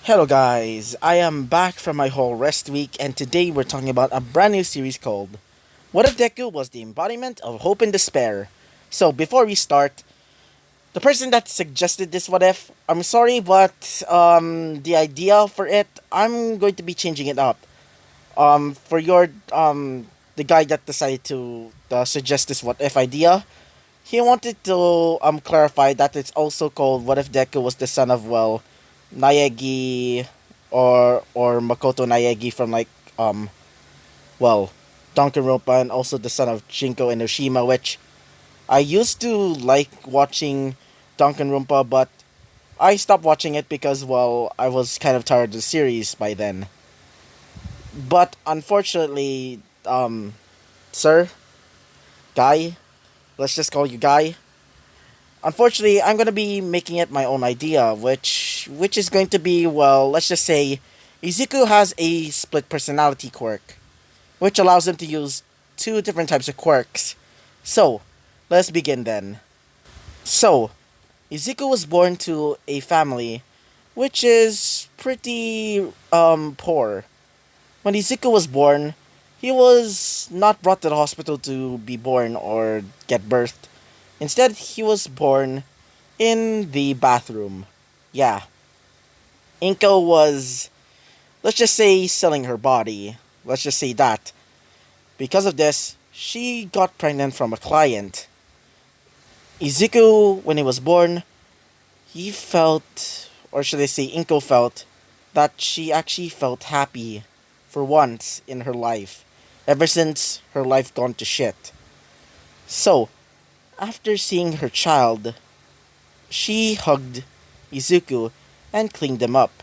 Hello guys, I am back from my whole rest week and today we're talking about a brand new series called What If Deku Was the Embodiment of Hope and Despair? So before we start, the person that suggested this what if, I'm sorry but the idea for it, I'm going to be changing it up. For your the guy that decided to suggest this what if idea, he wanted to clarify that it's also called What If Deku Was the Son of Naegi or Makoto Naegi from well Danganronpa, and also the son of Shinko Enoshima, which I used to like watching Danganronpa, but I stopped watching it because I was kind of tired of the series by then. But unfortunately, sir, guy, let's just call you guy. Unfortunately, I'm gonna be making it my own idea, which is going to be, let's just say Izuku has a split personality quirk, which allows him to use two different types of quirks. So, let's begin then. So, Izuku was born to a family which is pretty poor. When Izuku was born, he was not brought to the hospital to be born or get birthed. Instead, he was born in the bathroom. Yeah, Inko was, let's just say, selling her body. Let's just say that. Because of this, she got pregnant from a client. Izuku, when he was born, he felt, or should I say, Inko felt, that she actually felt happy for once in her life, ever since her life gone to shit. So, after seeing her child, she hugged Izuku and cleaned him up.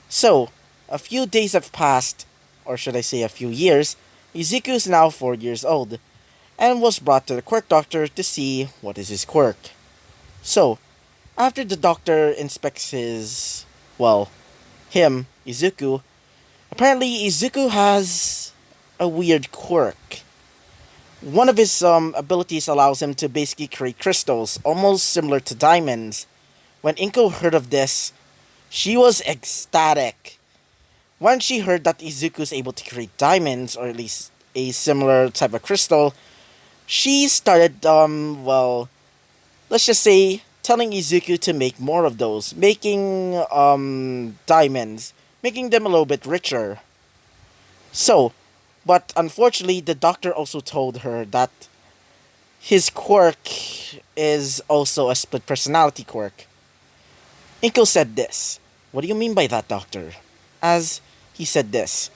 So, a few days have passed, or should I say a few years. Izuku is now 4 years old, and was brought to the quirk doctor to see what is his quirk. So, after the doctor inspects him, Izuku, apparently Izuku has a weird quirk. One of his abilities allows him to basically create crystals, almost similar to diamonds. When Inko heard of this, she was ecstatic. When she heard that Izuku is able to create diamonds, or at least a similar type of crystal, she started, let's just say, telling Izuku to make more of those, making, diamonds, making them a little bit richer. So, but unfortunately, the doctor also told her that his quirk is also a split personality quirk. Inko said this. What do you mean by that, doctor? As he said this,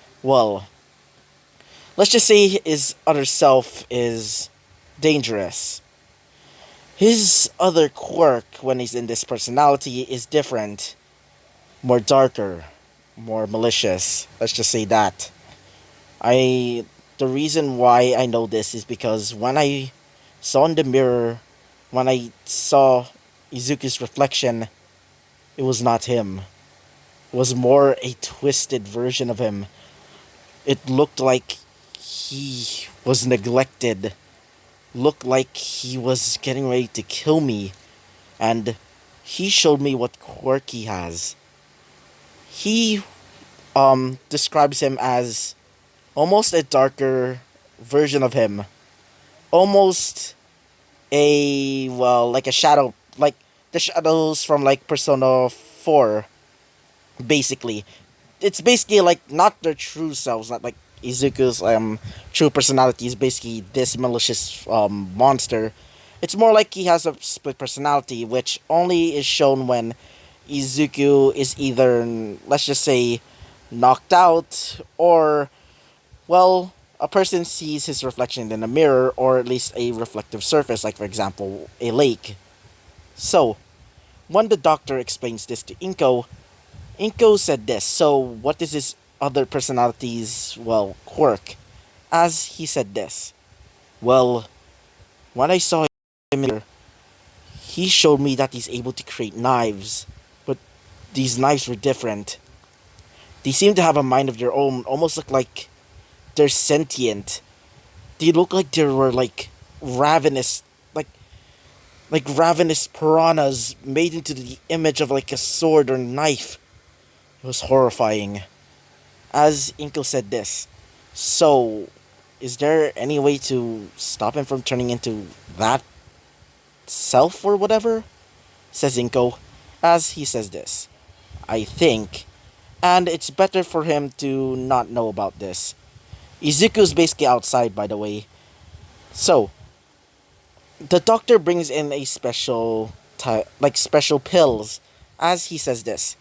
let's just say his other self is dangerous. His other quirk when he's in this personality is different, more darker, more malicious. Let's just say that. I the reason why I know this is because when I saw in the mirror, when I saw Izuku's reflection, it was not him. It was more a twisted version of him. It looked like he was neglected, looked like he was getting ready to kill me, and he showed me what quirk he has. He describes him as almost a darker version of him, almost like a shadow, like the shadows from like Persona 4, basically. It's basically like not their true selves, not like Izuku's true personality is basically this malicious monster. It's more like he has a split personality, which only is shown when Izuku is either, let's just say, knocked out, or, a person sees his reflection in a mirror, or at least a reflective surface, like for example, a lake. So, when the doctor explains this to Inko, Inko said this. So, what is his other personality's, quirk? As he said this. Well, when I saw him here, he showed me that he's able to create knives, but these knives were different. They seem to have a mind of their own, almost look like they're sentient. They look like they were like ravenous, like ravenous piranhas made into the image of like a sword or knife. It was horrifying. As Inko said this, so is there any way to stop him from turning into that self or whatever? Says Inko, as he says this. I think, and it's better for him to not know about this. Izuku's basically outside, by the way. So, the doctor brings in a special pills, as he says this.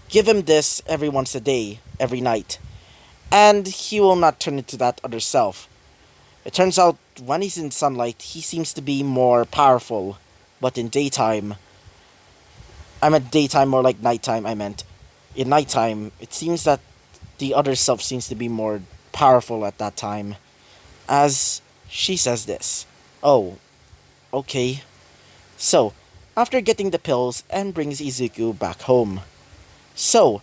Give him this every once a day, every night, and he will not turn into that other self. It turns out when he's in sunlight, he seems to be more powerful, but in daytime, I meant daytime more like nighttime, I meant. In nighttime, it seems that the other self seems to be more powerful at that time, as she says this. Oh, okay. So, after getting the pills, and brings Izuku back home. So,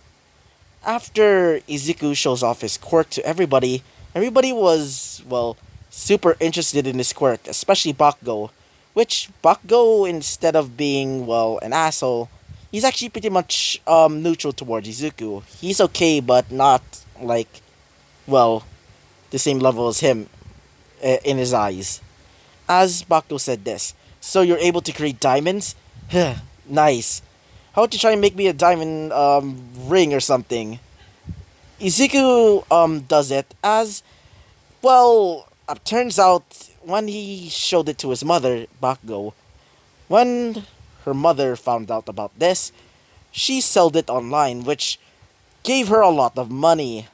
after Izuku shows off his quirk to everybody, everybody was, well, super interested in his quirk, especially Bakugo. Which, Bakugo, instead of being, well, an asshole, he's actually pretty much neutral towards Izuku. He's okay, but not, like, well, the same level as him in his eyes. As Bakugo said this, so you're able to create diamonds? Nice. How about you try and make me a diamond ring or something? Izuku does it as well. Turns out when he showed it to his mother, Bakugo, when her mother found out about this, she sold it online, which gave her a lot of money.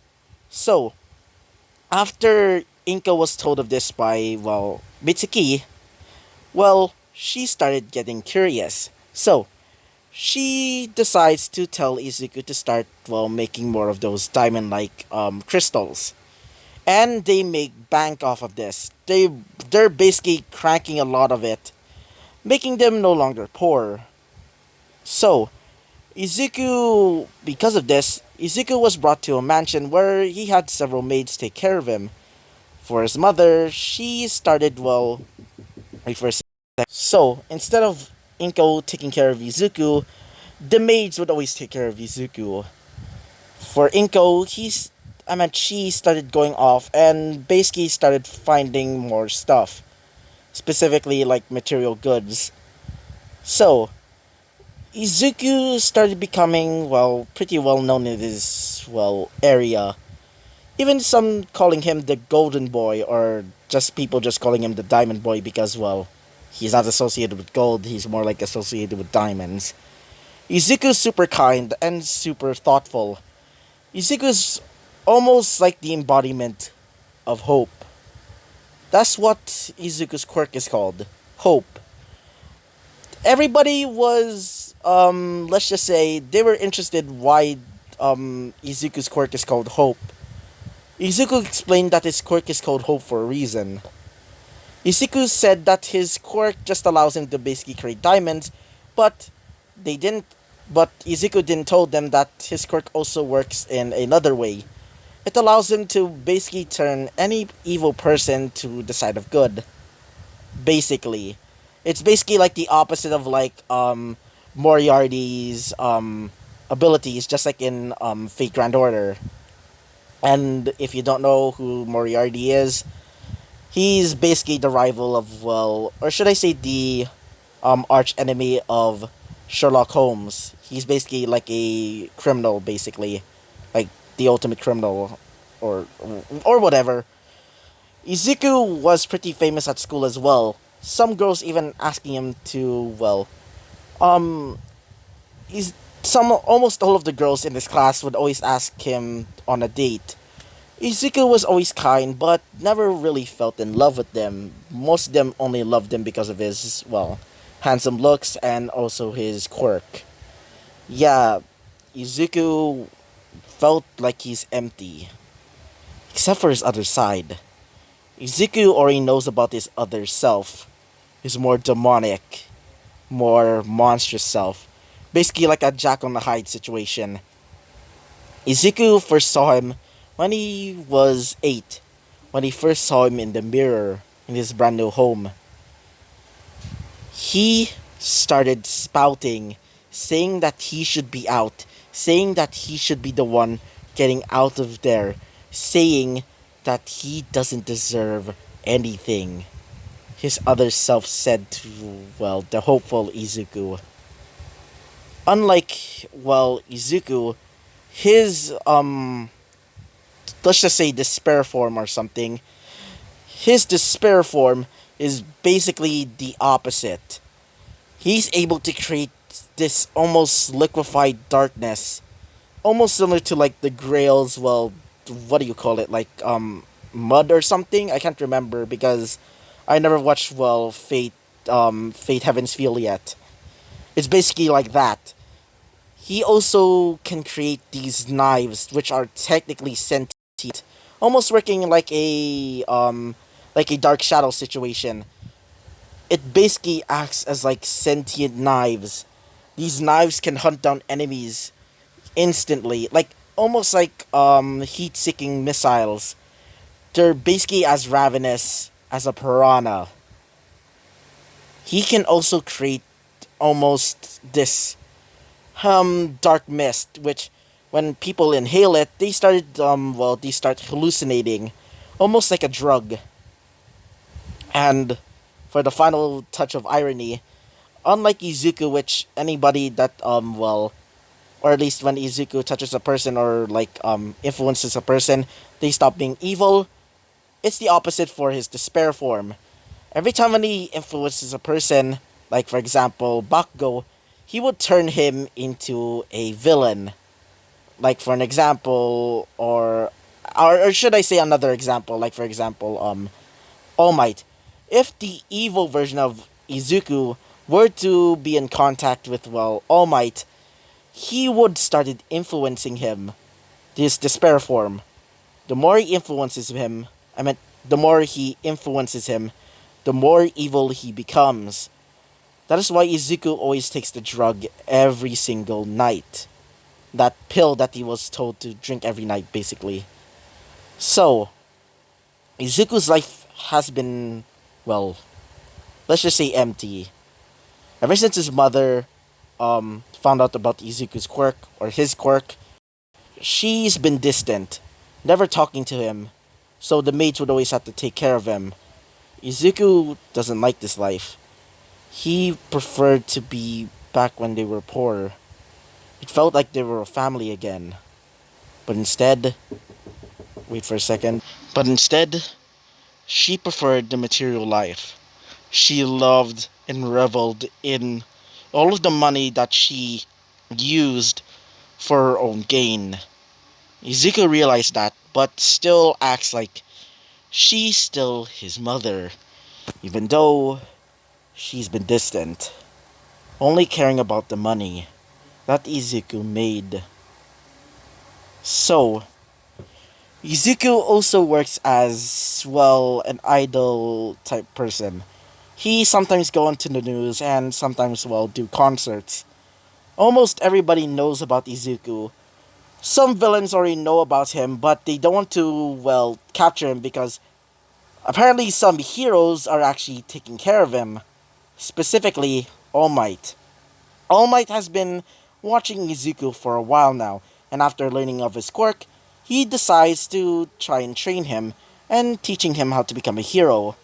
So after Inka was told of this by, well, Mitsuki, well, she started getting curious. So she decides to tell Izuku to start, well, making more of those diamond-like crystals. And they make bank off of this. They're basically cranking a lot of it, making them no longer poor. So, Izuku, because of this, Izuku was brought to a mansion where he had several maids take care of him. For his mother, she started, well, wait for a sec. So, instead of Inko taking care of Izuku, the maids would always take care of Izuku. For Inko, she started going off and basically started finding more stuff, specifically like material goods. So, Izuku started becoming, well, pretty well known in this, well, area. Even some calling him the Golden Boy, or just people just calling him the Diamond Boy because, well, he's not associated with gold, he's more like associated with diamonds. Izuku's super kind and super thoughtful. Izuku's almost like the embodiment of hope. That's what Izuku's quirk is called. Hope. Everybody was, let's just say, they were interested why Izuku's quirk is called Hope. Izuku explained that his quirk is called Hope for a reason. Izuku said that his quirk just allows him to basically create diamonds, but they didn't. But Izuku didn't told them that his quirk also works in another way. It allows him to basically turn any evil person to the side of good. Basically, it's basically like the opposite of like Moriarty's abilities, just like in Fate Grand Order. And if you don't know who Moriarty is, he's basically the rival of, well, or should I say the arch enemy of Sherlock Holmes. He's basically like a criminal, basically, like the ultimate criminal, or whatever. Izuku was pretty famous at school as well. Some girls even asking him to, well, um, he's some almost all of the girls in this class would always ask him on a date. Izuku was always kind, but never really felt in love with them. Most of them only loved him because of his, well, handsome looks and also his quirk. Yeah, Izuku felt like he's empty. Except for his other side. Izuku already knows about his other self. His more demonic, more monstrous self. Basically like a Jack on the Hyde situation. Izuku first saw him when he was 8. When he first saw him in the mirror in his brand new home. He started spouting, saying that he should be out. saying that he should be the one getting out of there, saying that he doesn't deserve anything. His other self said to, well, the hopeful Izuku. Unlike, well, Izuku, his, let's just say despair form or something, his despair form is basically the opposite. He's able to create this almost liquefied darkness, almost similar to like the Grail's, well, what do you call it? Like mud or something? I can't remember because I never watched, well, Fate Heaven's Feel yet. It's basically like that. He also can create these knives which are technically sentient, almost working like a dark shadow situation. It basically acts as like sentient knives. These knives can hunt down enemies instantly, like almost like heat-seeking missiles. They're basically as ravenous as a piranha. He can also create almost this dark mist, which when people inhale it, they start hallucinating, almost like a drug. And for the final touch of irony, unlike Izuku, which anybody that or at least when Izuku touches a person or like influences a person, they stop being evil. It's the opposite for his despair form. Every time when he influences a person, like for example Bakugo, he would turn him into a villain. Like for an example, or should I say another example? Like for example, All Might. If the evil version of Izuku were to be in contact with, well, All Might, he would started influencing him, this despair form. The more he influences him, the more he influences him, the more evil he becomes. That is why Izuku always takes the drug every single night. That pill that he was told to drink every night, basically. So, Izuku's life has been, well, let's just say empty. Ever since his mother found out about Izuku's quirk, or his quirk, she's been distant, never talking to him, so the maids would always have to take care of him. Izuku doesn't like this life. He preferred to be back when they were poor. It felt like they were a family again. But instead, wait for a second. But instead, she preferred the material life. She loved and reveled in all of the money that she used for her own gain. Izuku realized that, but still acts like she's still his mother, even though she's been distant, only caring about the money that Izuku made. So, Izuku also works as, well, an idol type person. He sometimes go into the news and sometimes, well, do concerts. Almost everybody knows about Izuku. Some villains already know about him, but they don't want to, well, capture him because apparently some heroes are actually taking care of him. Specifically, All Might. All Might has been watching Izuku for a while now, and after learning of his quirk, he decides to try and train him and teaching him how to become a hero.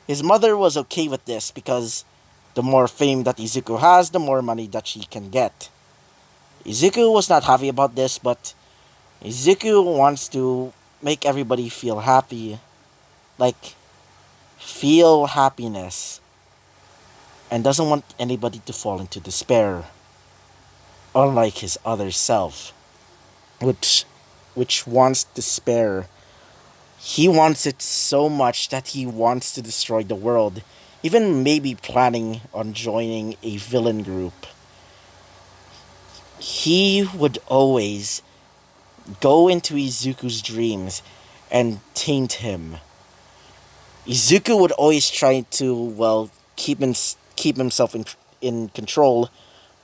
His mother was okay with this because the more fame that Izuku has, the more money that she can get. Izuku was not happy about this, but Izuku wants to make everybody feel happy. Like, feel happiness. And doesn't want anybody to fall into despair. Unlike his other self, which wants despair. He wants it so much that he wants to destroy the world, even maybe planning on joining a villain group. He would always go into Izuku's dreams and taint him. Izuku would always try to, well, keep himself in control,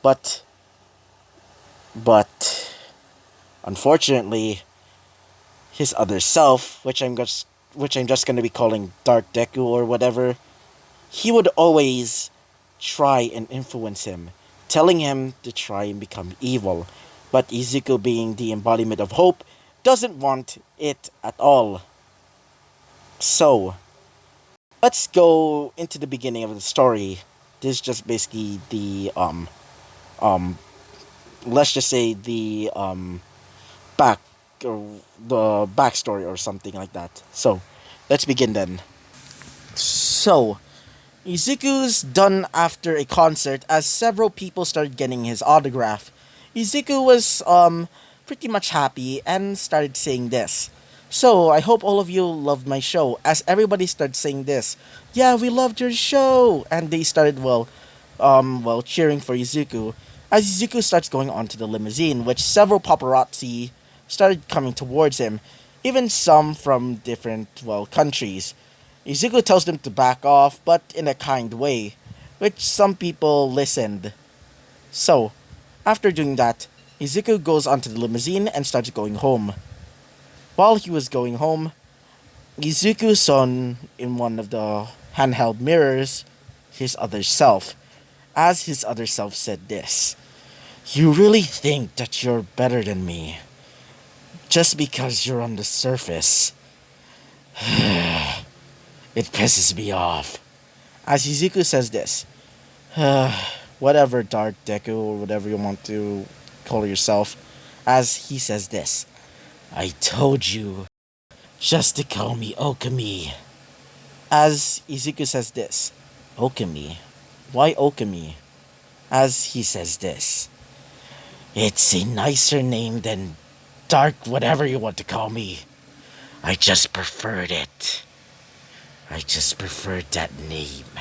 but unfortunately, his other self, which I'm just gonna be calling Dark Deku or whatever, he would always try and influence him, telling him to try and become evil, But Izuku, being the embodiment of hope, doesn't want it at all. So, let's go into the beginning of the story. This is just basically the um let's just say the back or the backstory or something like that. So, let's begin then. So, Izuku's done after a concert as several people started getting his autograph. Izuku was pretty much happy and started saying this. So, I hope all of you loved my show, as everybody started saying this. Yeah, we loved your show! And they started, cheering for Izuku. As Izuku starts going on to the limousine, which several paparazzi started coming towards him, even some from different, countries. Izuku tells them to back off, but in a kind way, which some people listened. So, after doing that, Izuku goes onto the limousine and starts going home. While he was going home, Izuku saw in one of the handheld mirrors his other self, as his other self said this: "You really think that you're better than me, just because you're on the surface. It pisses me off." As Izuku says this, whatever, Dark Deku, or whatever you want to call yourself, as he says this: "I told you just to call me Okami." As Izuku says this, "Okami? Why Okami?" As he says this, "It's a nicer name than Dark whatever you want to call me. I just preferred it. I just preferred that name."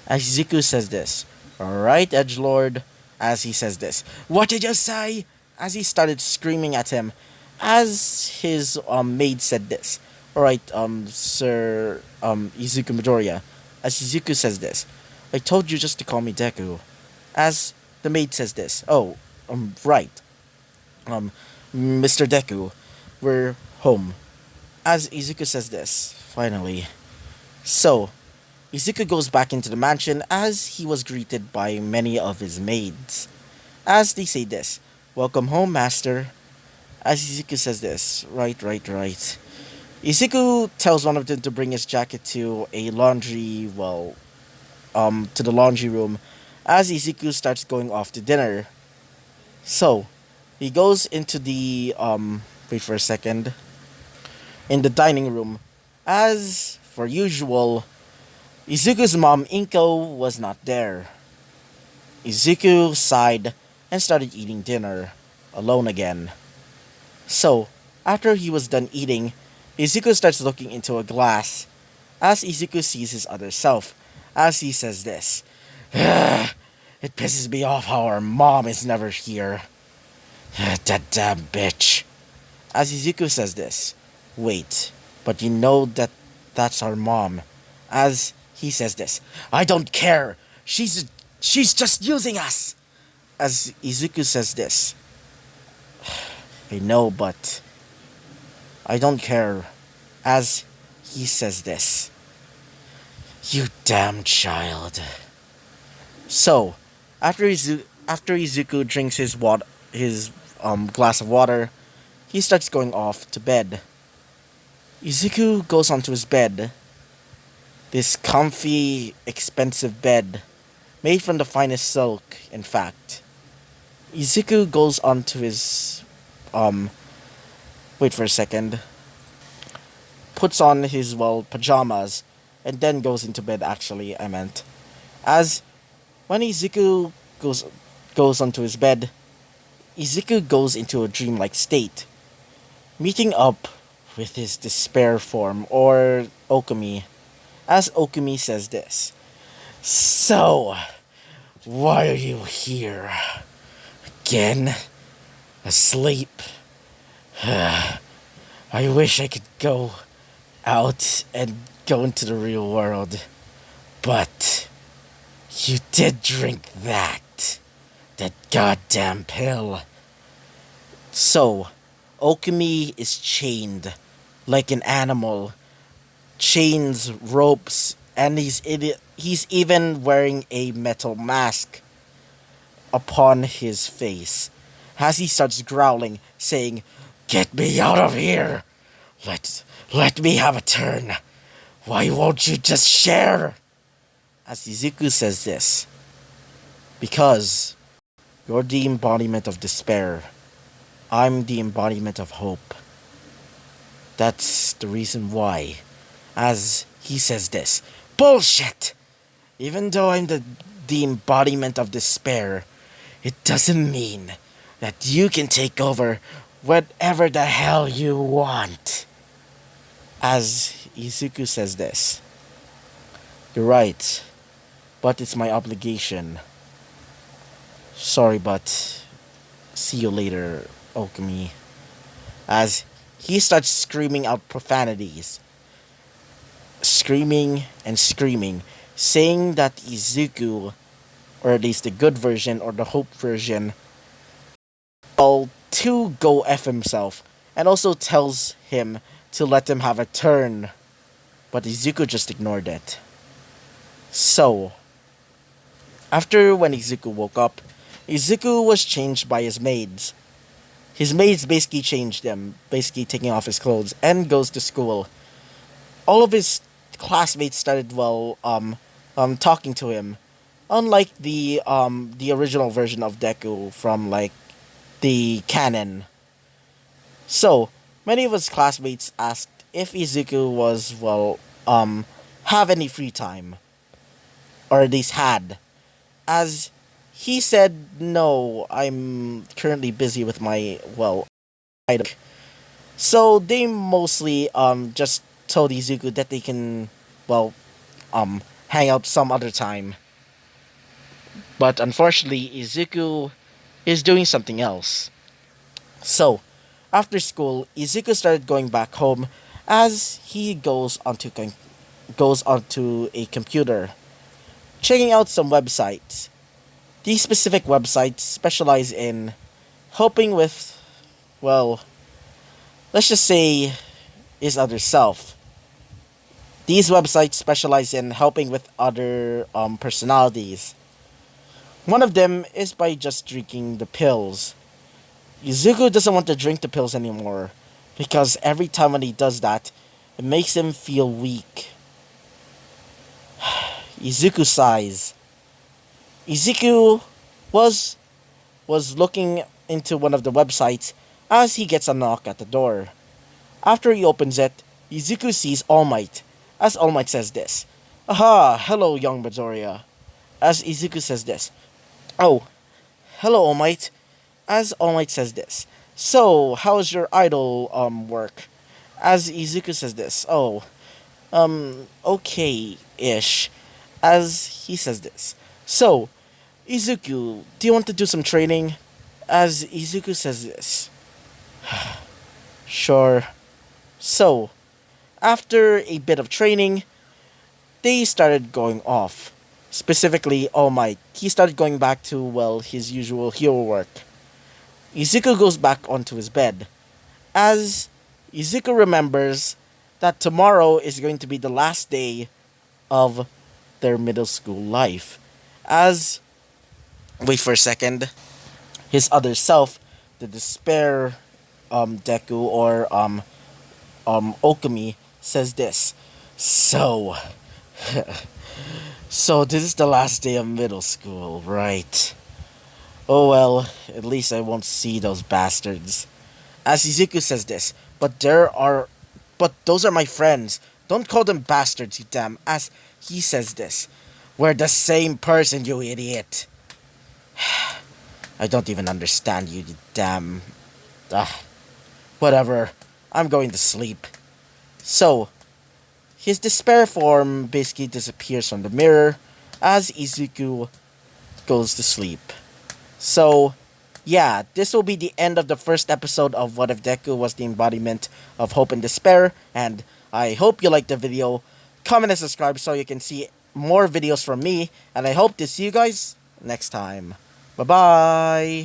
As Izuku says this, "Alright, Edgelord." As he says this, "What did you say?" As he started screaming at him. As his maid said this, "Alright, Sir Izuku Midoriya." As Izuku says this, "I told you just to call me Deku." As the maid says this, "Oh, right. Mr. Deku, we're home." As Izuku says this, finally. So, Izuku goes back into the mansion as he was greeted by many of his maids. As they say this, "Welcome home, master." As Izuku says this, "Right, right, right." Izuku tells one of them to bring his jacket to a laundry, to the laundry room, as Izuku starts going off to dinner. So, he goes into the, wait for a second, in the dining room. As for usual, Izuku's mom, Inko, was not there. Izuku sighed and started eating dinner, alone again. So, after he was done eating, Izuku starts looking into a glass, as Izuku sees his other self, as he says this: "It pisses me off how our mom is never here. That damn bitch." As Izuku says this, "Wait, but you know that that's our mom." As he says this, "I don't care. She's just using us." As Izuku says this, "I know, but I don't care." As he says this, "You damn child." So, after Izuku drinks his glass of water, he starts going off to bed. Izuku goes onto his bed. This comfy, expensive bed, made from the finest silk, in fact. Izuku goes onto his, wait for a second, puts on his, pajamas, and then goes into bed, actually, I meant. As when Izuku goes onto his bed, Izuku goes into a dreamlike state, meeting up with his despair form, or Okami, as Okami says this: "So, why are you here? Again? Asleep? I wish I could go out and go into the real world. But you did drink that goddamn pill." So, Okami is chained like an animal. Chains, ropes, and he's even wearing a metal mask upon his face. as he starts growling, saying, "Get me out of here! Let me have a turn! Why won't you just share?" As Izuku says this, "Because you're the embodiment of despair. I'm the embodiment of hope. That's the reason why." As he says this, "Bullshit! Even though I'm the embodiment of despair, it doesn't mean that you can take over whatever the hell you want." As Izuku says this, "You're right, but it's my obligation. Sorry, but see you later, Okami." As he starts screaming out profanities, screaming and screaming, saying that Izuku, or at least the good version or the hope version, all to go F himself, and also tells him to let him have a turn. But Izuku just ignored it. So, after when Izuku woke up, Izuku was changed by his maids. His maids basically changed him, basically taking off his clothes, and goes to school. All of his classmates started, talking to him. Unlike the original version of Deku from, like, the canon. So, many of his classmates asked if Izuku was, have any free time. Or at least had. As he said, "No, I'm currently busy with my, idol." So, they mostly, just told Izuku that they can, hang out some other time. But unfortunately, Izuku is doing something else. So, after school, Izuku started going back home as he goes onto a computer, checking out some websites. These specific websites specialize in helping with, well, let's just say his other self. These websites specialize in helping with other personalities. One of them is by just drinking the pills. Izuku doesn't want to drink the pills anymore, because every time when he does that, it makes him feel weak. Izuku sighs. Izuku was looking into one of the websites as he gets a knock at the door. After he opens it, Izuku sees All Might, as All Might says this. "Aha, hello, young Midoriya." As Izuku says this. "Oh, hello, All Might." As All Might says this. "So, how's your idol work?" As Izuku says this. "Oh, okay-ish." As he says this. "So, Izuku, do you want to do some training?" As Izuku says this. "Sure." So, after a bit of training, they started going off. Specifically, All Might. He started going back to, his usual hero work. Izuku goes back onto his bed, as Izuku remembers that tomorrow is going to be the last day of their middle school life. As, wait for a second, his other self, the despair Deku, or Okami, says this. "So, so this is the last day of middle school, right? Oh well, at least I won't see those bastards." As Izuku says this, but those are my friends. Don't call them bastards, you damn." As he says this. "We're the same person, you idiot." "I don't even understand you, you damn... whatever. I'm going to sleep." So, his despair form basically disappears from the mirror as Izuku goes to sleep. So, yeah, this will be the end of the first episode of What If Deku Was the Embodiment of Hope and Despair, and I hope you liked the video. Comment and subscribe so you can see more videos from me, and I hope to see you guys next time. Bye-bye!